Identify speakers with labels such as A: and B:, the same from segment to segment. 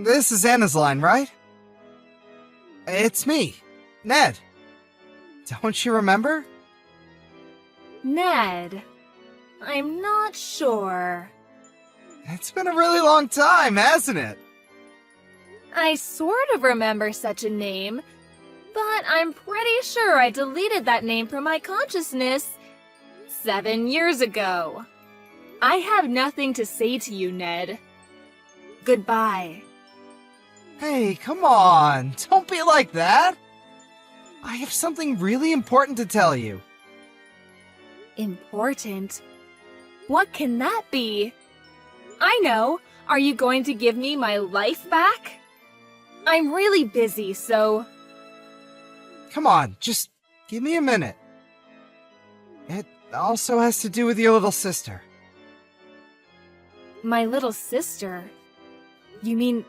A: This is Anna's line, right? It's me, Ned. Don't you remember?
B: Ned. I'm not sure.
A: It's been a really long time, hasn't it?
B: I sort of remember such a name, but I'm pretty sure I deleted that name from my consciousness 7 years ago. I have nothing to say to you, Ned. Goodbye.
A: Hey, come on. Don't be like that. I have something really important to tell you.
B: Important? What can that be? I know. Are you going to give me my life back? I'm really busy, so...
A: Come on, just give me a minute. It also has to do with your little sister.
B: My little sister? You mean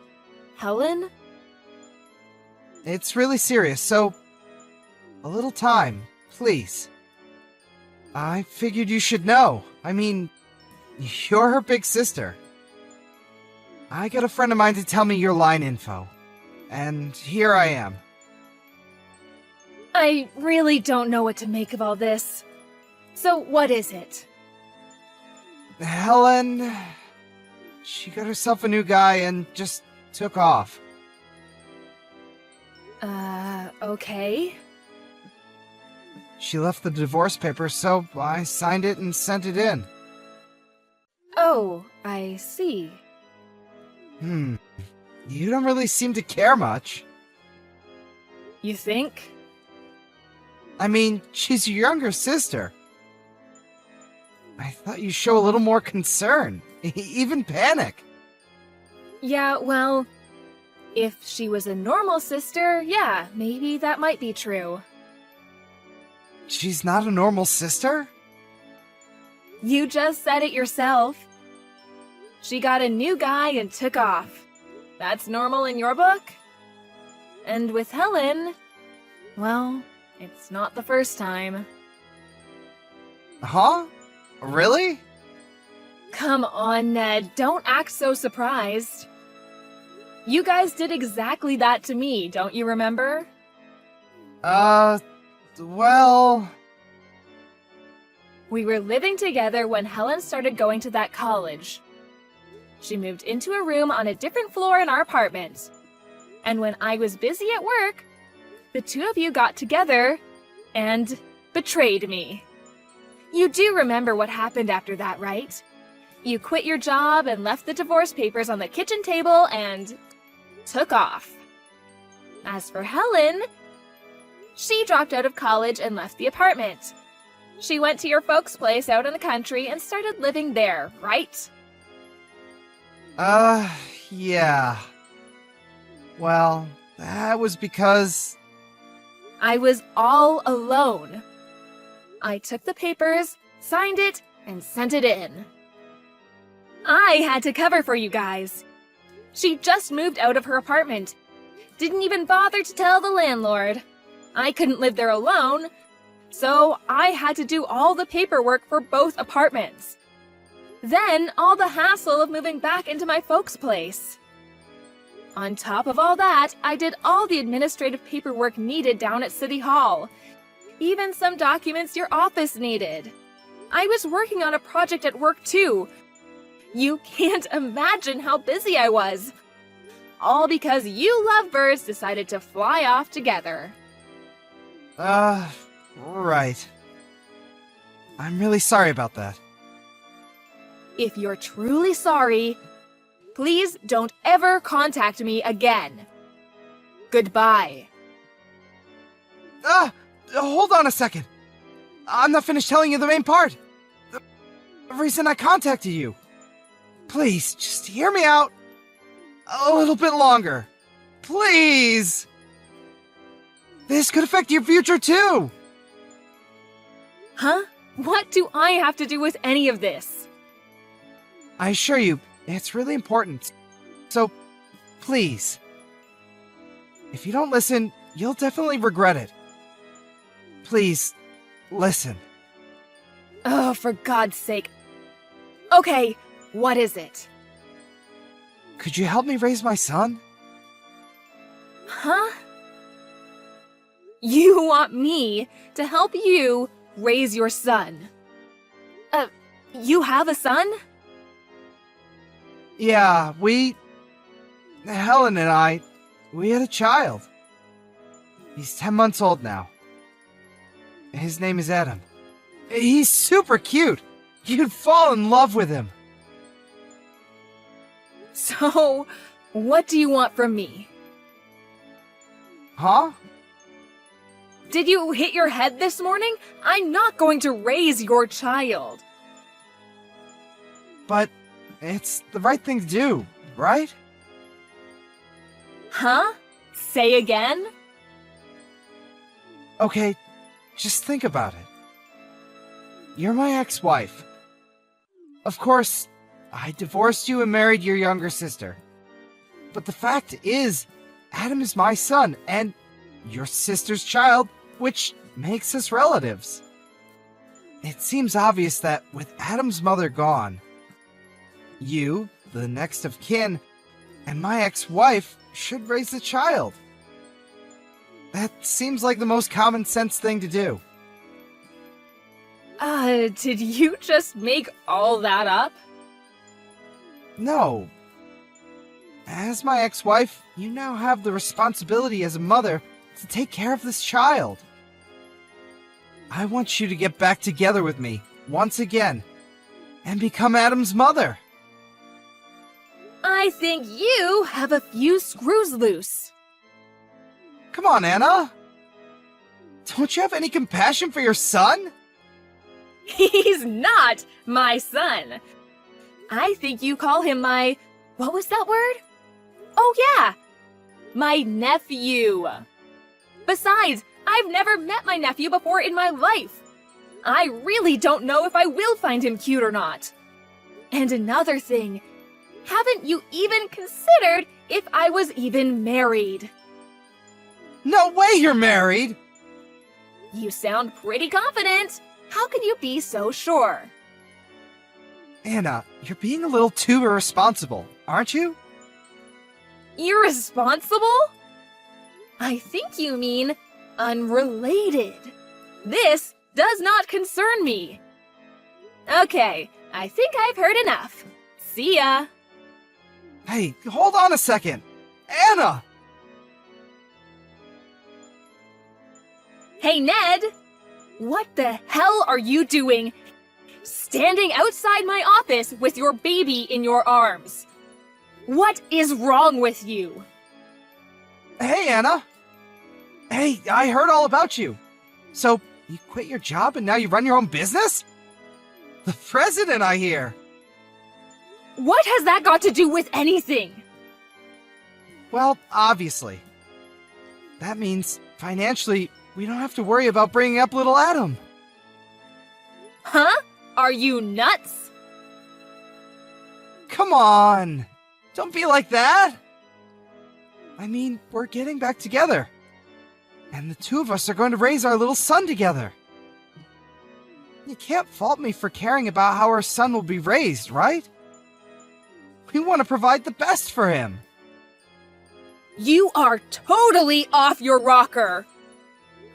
B: Helen?
A: It's really serious, so a little time, please. I figured you should know. I mean, you're her big sister. I got a friend of mine to tell me your line info, and here I am.
B: I really don't know what to make of all this. So what is it?
A: Helen... She got herself a new guy and just took off.
B: Okay.
A: She left the divorce papers, so I signed it and sent it in.
B: Oh, I see.
A: You don't really seem to care much.
B: You think?
A: I mean, she's your younger sister. I thought you'd show a little more concern, even panic.
B: Yeah, well, if she was a normal sister, yeah, maybe that might be true.
A: She's not a normal sister?
B: You just said it yourself. She got a new guy and took off. That's normal in your book? And with Helen, well, it's not the first time.
A: Huh? Really?
B: Come on, Ned, don't act so surprised. You guys did exactly that to me, don't you remember?
A: Well...
B: We were living together when Helen started going to that college. She moved into a room on a different floor in our apartment. And when I was busy at work, the two of you got together and betrayed me. You do remember what happened after that, right? You quit your job and left the divorce papers on the kitchen table and took off. As for Helen, she dropped out of college and left the apartment. She went to your folks' place out in the country and started living there, right?
A: Yeah. Well, that was because...
B: I was all alone. I took the papers, signed it, and sent it in. I had to cover for you guys. She just moved out of her apartment. Didn't even bother to tell the landlord. I couldn't live there alone, so I had to do all the paperwork for both apartments. Then all the hassle of moving back into my folks' place. On top of all that, I did all the administrative paperwork needed down at City Hall. Even some documents your office needed. I was working on a project at work too. You can't imagine how busy I was. All because you lovebirds decided to fly off together.
A: Right. I'm really sorry about that.
B: If you're truly sorry, please don't ever contact me again. Goodbye.
A: Hold on a second. I'm not finished telling you the main part. The reason I contacted you. Please, just hear me out a little bit longer. Please! This could affect your future too!
B: Huh? What do I have to do with any of this?
A: I assure you, it's really important. So, please. If you don't listen, you'll definitely regret it. Please, listen.
B: Oh, for God's sake. Okay, what is it?
A: could you help me raise my son?
B: Huh? You want me to help you raise your son? You have a son?
A: Yeah, Helen and I, we had a child. He's 10 months old now. His name is Adam. He's super cute. You'd fall in love with him.
B: So, what do you want from me?
A: Huh?
B: Did you hit your head this morning? I'm not going to raise your child.
A: But it's the right thing to do, right?
B: Huh? Say again?
A: Okay, just think about it. You're my ex-wife. Of course, I divorced you and married your younger sister. But the fact is, Adam is my son and your sister's child, which makes us relatives. It seems obvious that with Adam's mother gone, you, the next of kin, and my ex-wife should raise the child. That seems like the most common sense thing to do.
B: Did you just make all that up?
A: No. As my ex-wife, you now have the responsibility as a mother to take care of this child. I want you to get back together with me, once again, and become Adam's mother.
B: I think you have a few screws loose.
A: Come on, Anna. Don't you have any compassion for your son?
B: He's not my son. I think you call him my... What was that word? Oh, yeah. My nephew. Besides, I've never met my nephew before in my life. I really don't know if I will find him cute or not. And another thing, haven't you even considered if I was even married?
A: No way you're married!
B: You sound pretty confident. How can you be so sure?
A: Anna, you're being a little too irresponsible, aren't you?
B: Irresponsible? I think you mean unrelated. This does not concern me. Okay, I think I've heard enough. See ya.
A: Hey, hold on a second. Anna!
B: Hey, Ned! What the hell are you doing standing outside my office with your baby in your arms? What is wrong with you?
A: Hey, Anna! Hey, I heard all about you. So, you quit your job and now you run your own business? The president, I hear.
B: What has that got to do with anything?
A: Well, obviously. That means, financially, we don't have to worry about bringing up little Adam.
B: Huh? Are you nuts?
A: Come on! Don't be like that! I mean, we're getting back together. And the two of us are going to raise our little son together. You can't fault me for caring about how our son will be raised, right? We want to provide the best for him.
B: You are totally off your rocker.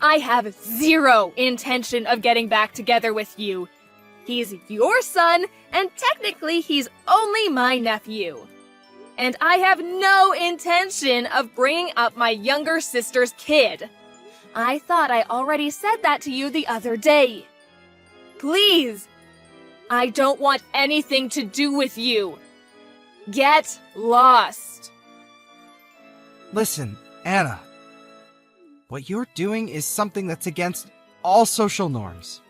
B: I have zero intention of getting back together with you. He's your son, and technically he's only my nephew. And I have no intention of bringing up my younger sister's kid. I thought I already said that to you the other day. Please, I don't want anything to do with you. Get lost.
A: Listen, Anna. What you're doing is something that's against all social norms.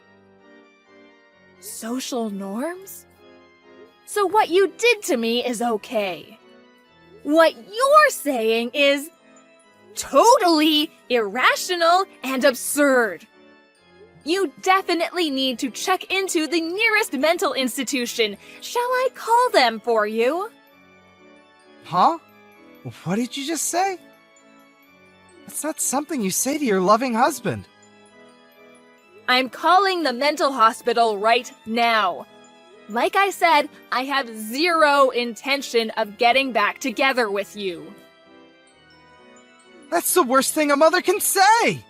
B: Social norms? So what you did to me is okay. What you're saying is totally irrational and absurd. You definitely need to check into the nearest mental institution. Shall I call them for you?
A: Huh? What did you just say? That's not something you say to your loving husband.
B: I'm calling the mental hospital right now. Like I said, I have zero intention of getting back together with you.
A: That's the worst thing a mother can say!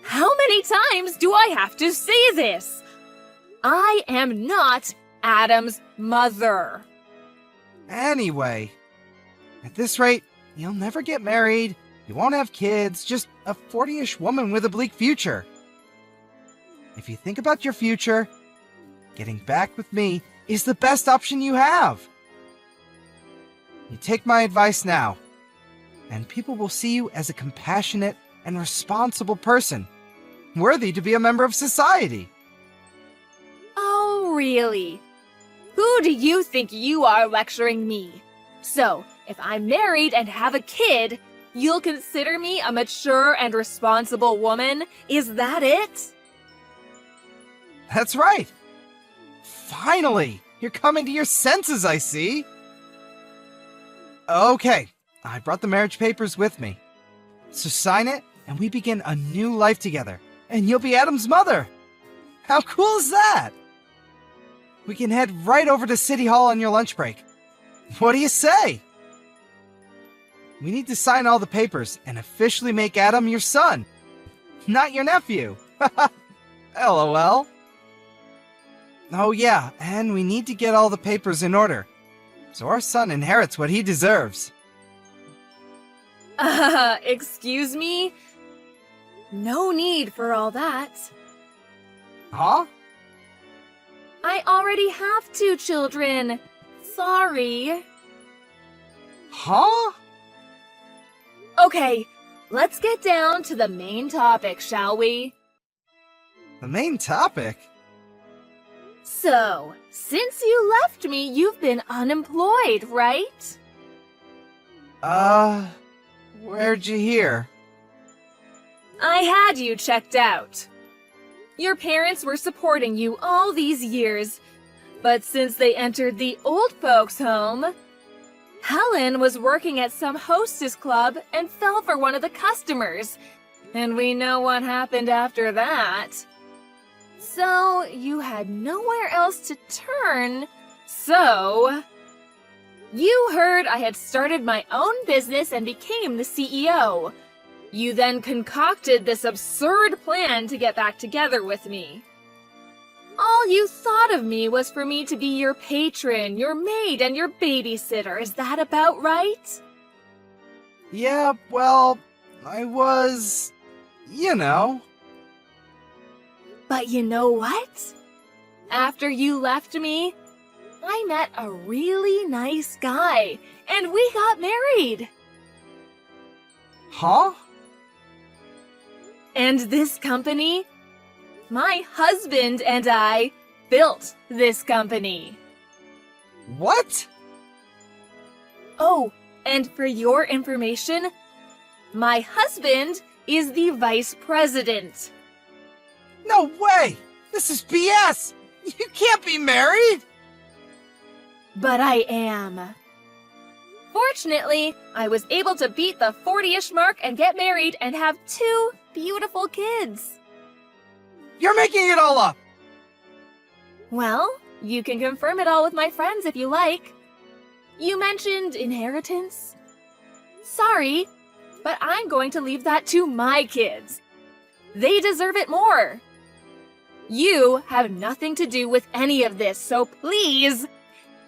B: How many times do I have to say this? I am not Adam's mother.
A: Anyway, at this rate, you'll never get married, you won't have kids, just a 40-ish woman with a bleak future. If you think about your future, getting back with me is the best option you have. You take my advice now, and people will see you as a compassionate and responsible person, worthy to be a member of society.
B: Oh, really? Who do you think you are lecturing me? So, if I'm married and have a kid, you'll consider me a mature and responsible woman? Is that it?
A: That's right. Finally, you're coming to your senses, I see. Okay, I brought the marriage papers with me. So sign it, and we begin a new life together. And you'll be Adam's mother. How cool is that? We can head right over to City Hall on your lunch break. What do you say? We need to sign all the papers and officially make Adam your son, not your nephew. LOL. Oh yeah, and we need to get all the papers in order, so our son inherits what he deserves.
B: Excuse me? No need for all that.
A: Huh?
B: I already have 2 children. Sorry.
A: Huh?
B: Okay, let's get down to the main topic, shall we?
A: The main topic?
B: So, since you left me, you've been unemployed, right?
A: Where'd you hear?
B: I had you checked out. Your parents were supporting you all these years, but since they entered the old folks' home, Helen was working at some hostess club and fell for one of the customers, and we know what happened after that. So, you had nowhere else to turn, so... You heard I had started my own business and became the CEO. You then concocted this absurd plan to get back together with me. All you thought of me was for me to be your patron, your maid, and your babysitter. Is that about right?
A: Yeah, well, I was... you know.
B: But you know what? After you left me, I met a really nice guy, and we got married.
A: Huh?
B: And this company? My husband and I built this company.
A: What?
B: Oh, and for your information, my husband is the vice president.
A: No way! This is BS! You can't be married!
B: But I am. Fortunately, I was able to beat the 40-ish mark and get married and have 2 beautiful kids.
A: You're making it all up!
B: Well, you can confirm it all with my friends if you like. You mentioned inheritance. Sorry, but I'm going to leave that to my kids. They deserve it more. You have nothing to do with any of this, so please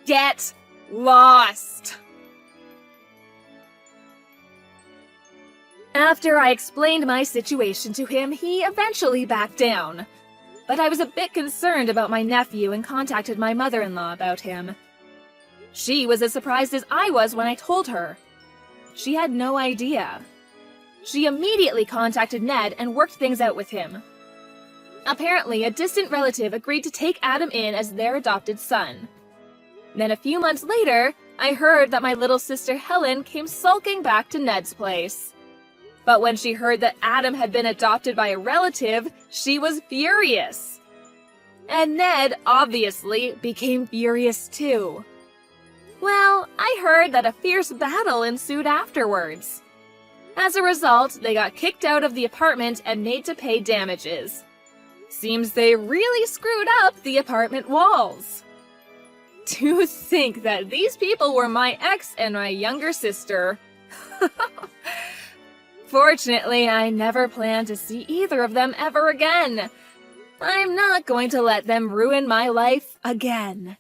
B: get lost. After I explained my situation to him, he eventually backed down. But I was a bit concerned about my nephew and contacted my mother-in-law about him. She was as surprised as I was when I told her. She had no idea. She immediately contacted Ned and worked things out with him. Apparently, a distant relative agreed to take Adam in as their adopted son. Then a few months later, I heard that my little sister Helen came sulking back to Ned's place. But when she heard that Adam had been adopted by a relative, she was furious. And Ned, obviously, became furious too. Well, I heard that a fierce battle ensued afterwards. As a result, they got kicked out of the apartment and made to pay damages. Seems they really screwed up the apartment walls. To think that these people were my ex and my younger sister. Fortunately, I never plan to see either of them ever again. I'm not going to let them ruin my life again.